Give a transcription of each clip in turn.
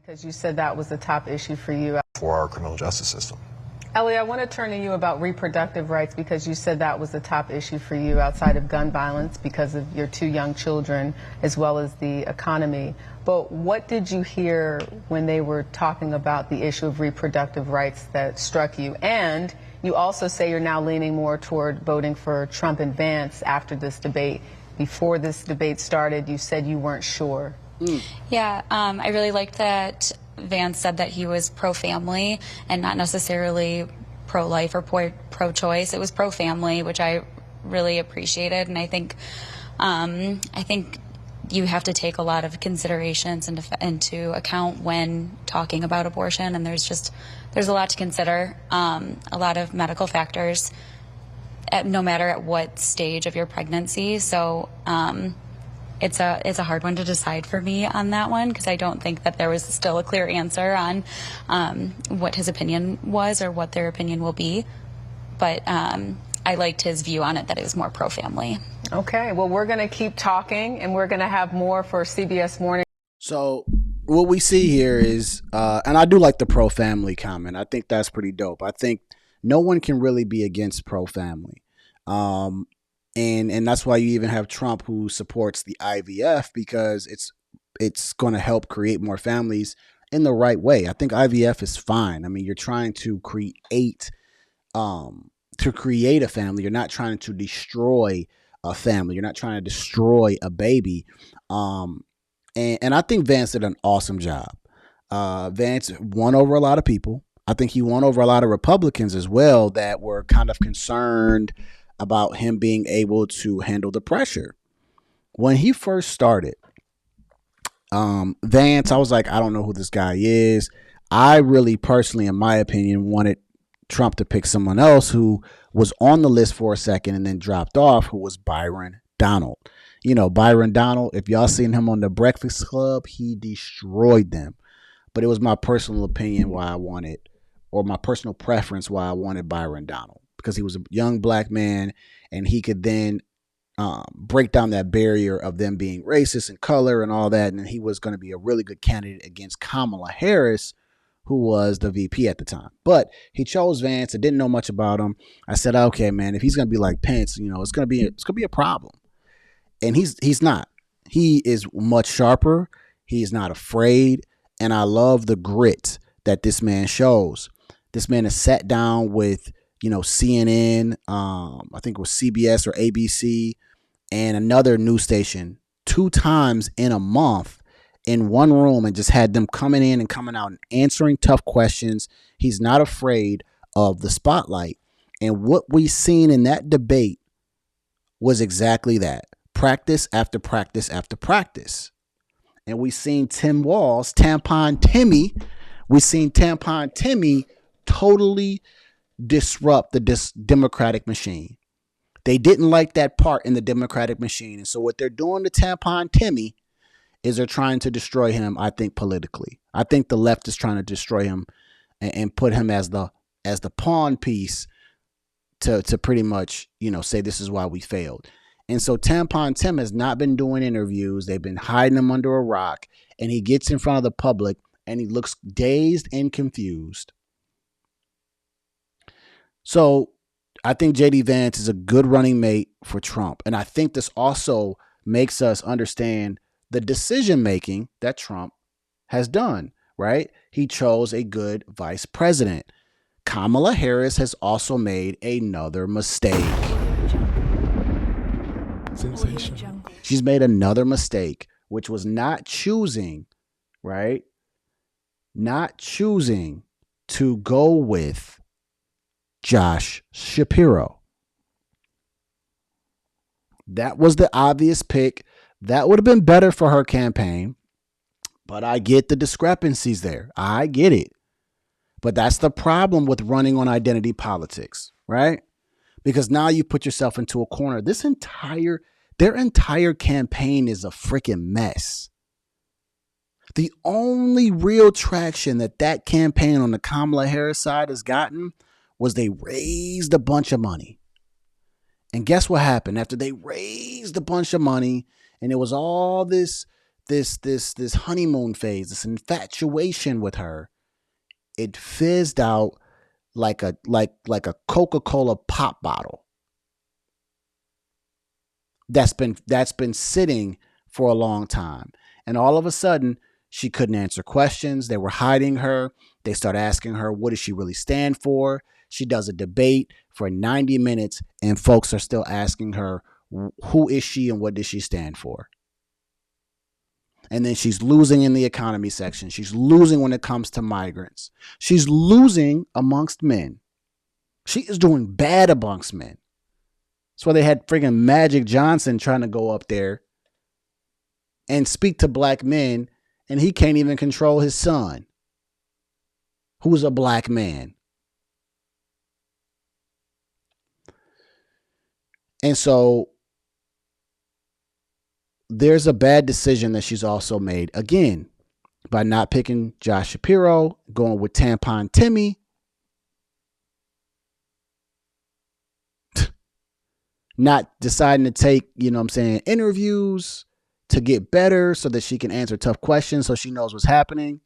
Because you said that was the top issue for you. For our criminal justice system. Ellie, I want to turn to you about reproductive rights because you said that was the top issue for you outside of gun violence because of your 2 young children as well as the economy. But what did you hear when they were talking about the issue of reproductive rights that struck you? And you also say you're now leaning more toward voting for Trump and Vance after this debate. Before this debate started, you said you weren't sure. Yeah, I really liked that Vance said that he was pro-family and not necessarily pro-life or pro-choice. It was pro-family, which I really appreciated, and I think you have to take a lot of considerations into account when talking about abortion, and there's a lot to consider, a lot of medical factors, no matter at what stage of your pregnancy. So it's a hard one to decide for me on that one because I don't think that there was still a clear answer on what his opinion was or what their opinion will be. But I liked his view on it, that it was more pro-family. Okay, well, we're going to keep talking, and we're going to have more for CBS Morning. So what we see here is, and I do like the pro-family comment. I think that's pretty dope. I think no one can really be against pro-family. And that's why you even have Trump, who supports the IVF, because it's going to help create more families in the right way. I think IVF is fine. I mean, you're trying to create a family. You're not trying to destroy a family. You're not trying to destroy a baby. And I think Vance did an awesome job. Vance won over a lot of people. I think he won over a lot of Republicans as well that were kind of concerned about him being able to handle the pressure. When he first started, Vance, I was like, I don't know who this guy is. I really personally, in my opinion, wanted Trump to pick someone else who was on the list for a second and then dropped off, who was Byron Donald. You know, Byron Donald, if y'all seen him on The Breakfast Club, he destroyed them. But it was my personal opinion why I wanted, or my personal preference why I wanted Byron Donald. Because he was a young black man and he could then break down that barrier of them being racist and color and all that. And he was going to be a really good candidate against Kamala Harris, who was the VP at the time. But he chose Vance. I didn't know much about him. I said, okay, man, if he's going to be like Pence, you know, it's going to be a problem. And he's not. He is much sharper. He is not afraid. And I love the grit that this man shows. This man has sat down with, you know, CNN, I think it was CBS or ABC, and another news station 2 times in a month in one room and just had them coming in and coming out and answering tough questions. He's not afraid of the spotlight. And what we seen in that debate was exactly that. Practice after practice after practice. And we seen Tim Walz, Tampon Timmy. We seen Tampon Timmy totally disrupt the Democratic machine. They didn't like that part in the Democratic machine. And so what they're doing to Tampon Timmy is they're trying to destroy him, I think, politically. I think the left is trying to destroy him and put him as the pawn piece to pretty much, you know, say this is why we failed. And so Tampon Tim has not been doing interviews. They've been hiding him under a rock. And he gets in front of the public and he looks dazed and confused. So I think J.D. Vance is a good running mate for Trump. And I think this also makes us understand the decision making that Trump has done, right? He chose a good vice president. Kamala Harris has also made another mistake. Sensational. She's made another mistake, which was not choosing, right? Not choosing to go with Josh Shapiro. That was the obvious pick. That would have been better for her campaign. But I get the discrepancies there. I get it. But that's the problem with running on identity politics, right? Because now you put yourself into a corner. Their entire campaign is a freaking mess. The only real traction that campaign on the Kamala Harris side has gotten was they raised a bunch of money. And guess what happened? After they raised a bunch of money and it was all this this honeymoon phase, this infatuation with her, it fizzed out like a Coca-Cola pop bottle that's been sitting for a long time. And all of a sudden, she couldn't answer questions. They were hiding her. They start asking her, what does she really stand for? She does a debate for 90 minutes, and folks are still asking her, who is she and what does she stand for? And then she's losing in the economy section. She's losing when it comes to migrants. She's losing amongst men. She is doing bad amongst men. That's why they had friggin' Magic Johnson trying to go up there and speak to black men, and he can't even control his son, who's a black man. And so there's a bad decision that she's also made, again, by not picking Josh Shapiro, going with Tampon Timmy. Not deciding to take, interviews to get better so that she can answer tough questions so she knows what's happening.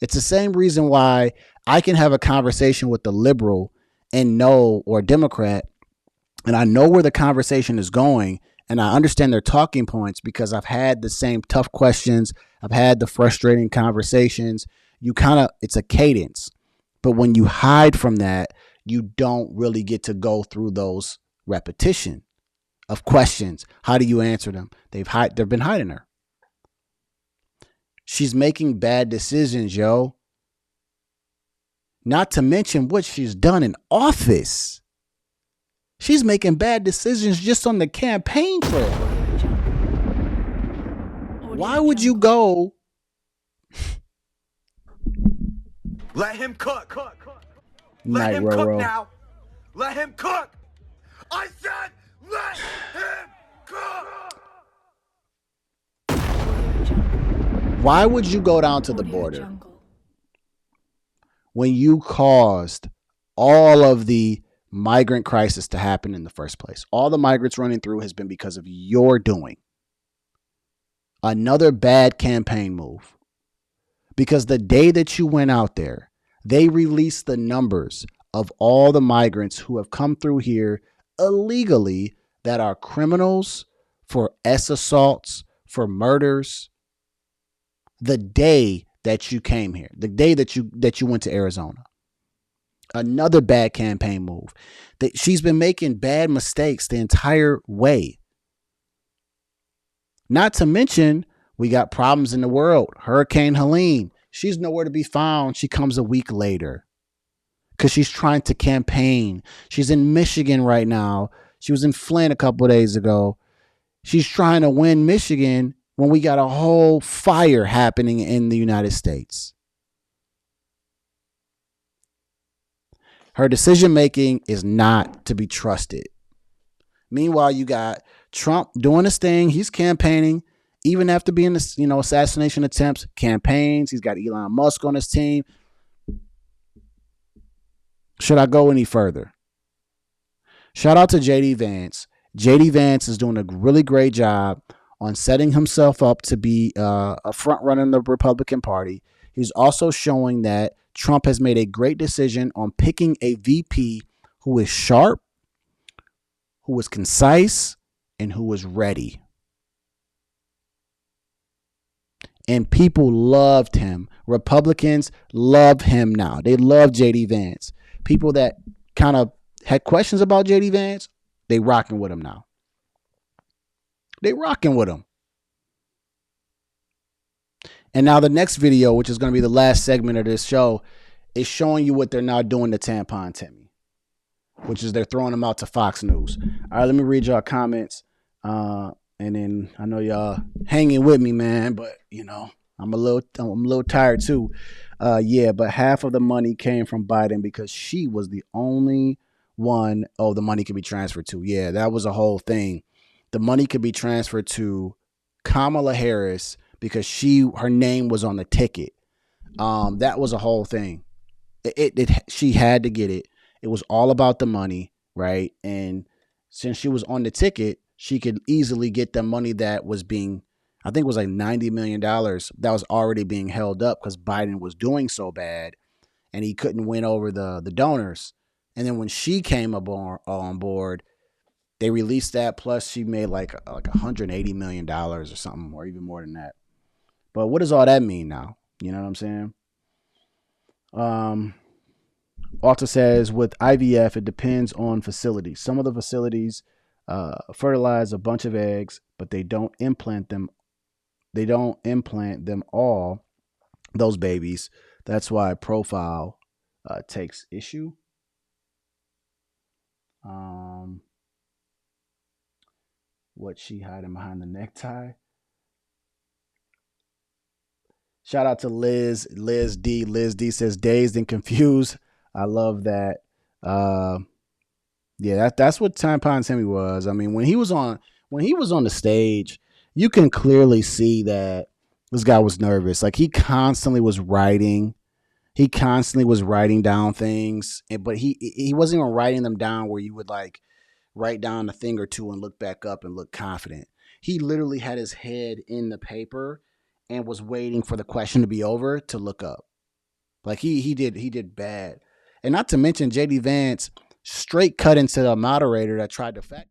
It's the same reason why I can have a conversation with the liberal or Democrat, and I know where the conversation is going, and I understand their talking points because I've had the same tough questions. I've had the frustrating conversations. It's a cadence. But when you hide from that, you don't really get to go through those repetition of questions. How do you answer them? They've been hiding her. She's making bad decisions, yo. Not to mention what she's done in office. She's making bad decisions just on the campaign trail. Why would you go? Let him cook. Let him cook now. Let him cook. I said let him cook. Why would you go down to the border when you caused all of the migrant crisis to happen in the first place? All the migrants running through has been because of your doing. Another bad campaign move. Because the day that you went out there, they released the numbers of all the migrants who have come through here illegally that are criminals for assaults, for murders. The day that you came here, the day that you went to Arizona. Another bad campaign move. That she's been making bad mistakes the entire way. Not to mention, we got problems in the world. Hurricane Helene. She's nowhere to be found. She comes a week later because she's trying to campaign. She's in Michigan right now. She was in Flint a couple of days ago. She's trying to win Michigan when we got a whole fire happening in the United States. Her decision making is not to be trusted. Meanwhile, you got Trump doing his thing. He's campaigning, even after being, assassination attempts, campaigns. He's got Elon Musk on his team. Should I go any further? Shout out to JD Vance. JD Vance is doing a really great job on setting himself up to be a front runner in the Republican Party. He's also showing that Trump has made a great decision on picking a VP who is sharp, who is concise, and who is ready. And people loved him. Republicans love him now. They love JD Vance. People that kind of had questions about JD Vance, they rocking with him now. They rocking with him. And now the next video, which is going to be the last segment of this show, is showing you what they're now doing to Tampon Timmy, which is they're throwing him out to Fox News. All right, let me read y'all comments. And then I know y'all hanging with me, man, but I'm a little tired too. But half of the money came from Biden because she was the only one. Oh, the money could be transferred to. Yeah, that was a whole thing. The money could be transferred to Kamala Harris because her name was on the ticket. That was a whole thing. She had to get it. It was all about the money, right? And since she was on the ticket, she could easily get the money that was being I think it was like $90 million that was already being held up because Biden was doing so bad and he couldn't win over the donors. And then when she came on board, they released that. Plus, she made like $180 million or something, or even more than that. But what does all that mean now? You know what I'm saying? Alta says with IVF, it depends on facilities. Some of the facilities fertilize a bunch of eggs, but they don't implant them. They don't implant them all, those babies. That's why profile takes issue. What she hiding behind the necktie? Shout out to Liz D. Liz D says dazed and confused. I love that. Yeah, that's what Tampon Timmy was. I mean, when he was on the stage, you can clearly see that this guy was nervous. Like he constantly was writing down things, but he wasn't even writing them down where you would like write down a thing or two and look back up and look confident. He literally had his head in the paper and was waiting for the question to be over to look up. Like he did bad. And not to mention JD Vance straight cut into the moderator that tried to fact